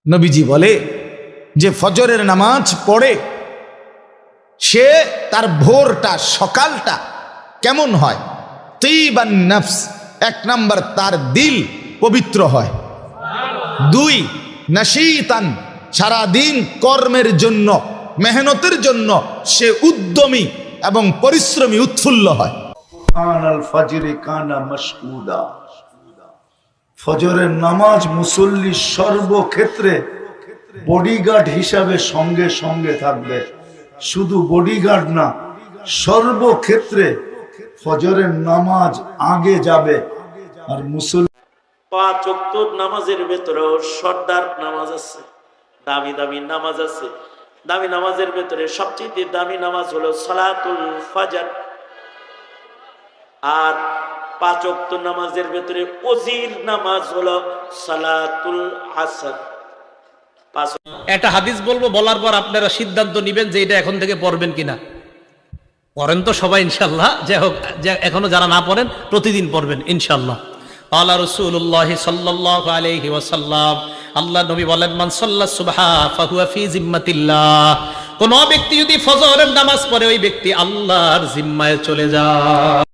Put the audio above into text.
নবীজি বলে যে ফজরের নামাজ পড়ে সে তার ভোরটা সকালটা কেমন হয়? তিবান নফস, এক নাম্বার তার দিল পবিত্র হয়। দুই, নাশীতান, সারাদিন কর্মের জন্য মেহনতের জন্য সে উদ্যমী এবং পরিশ্রমী উৎফুল্ল হয়। ফজরের নামাজ মুসল্লি সর্বক্ষেত্রে বডিগার্ড হিসাবে সঙ্গে সঙ্গে থাকবে। শুধু বডিগার্ড না, সর্বক্ষেত্রে ফজরের নামাজ আগে যাবে। আর মুসল্লি 5 ওয়াক্ত নামাজের ভেতরেও সর্দার নামাজ আছে, দামি দামি নামাজ আছে। দামি নামাজের ভেতরে সবচেয়ে দামি নামাজ হলো সালাতুল ফাজর। আর 5 ওয়াক্ত নামাজের ভেতরে ওজির নামাজ হলো সালাতুল আসর। একটা হাদিস বলবো, বলার পর আপনারা সিদ্ধান্ত নেবেন যে এটা এখন থেকে পড়বেন কিনা। পড়েন তো সবাই ইনশাল্লাহ, যাই হোক এখনো যারা না পড়েন প্রতিদিন পড়বেন ইনশাল্লাহ। আল্লাহ রাসূলুল্লাহ সাল্লাল্লাহু আলাইহি ওয়াসাল্লাম, আল্লাহ নবী বলেন, মান সাল্লা সুবহা ফাহুয়া ফি জিম্মাতিল্লাহ। কোন ব্যক্তি যদি ফজরের নামাজ পড়ে ওই ব্যক্তি আল্লাহর জিম্মায় চলে যায়।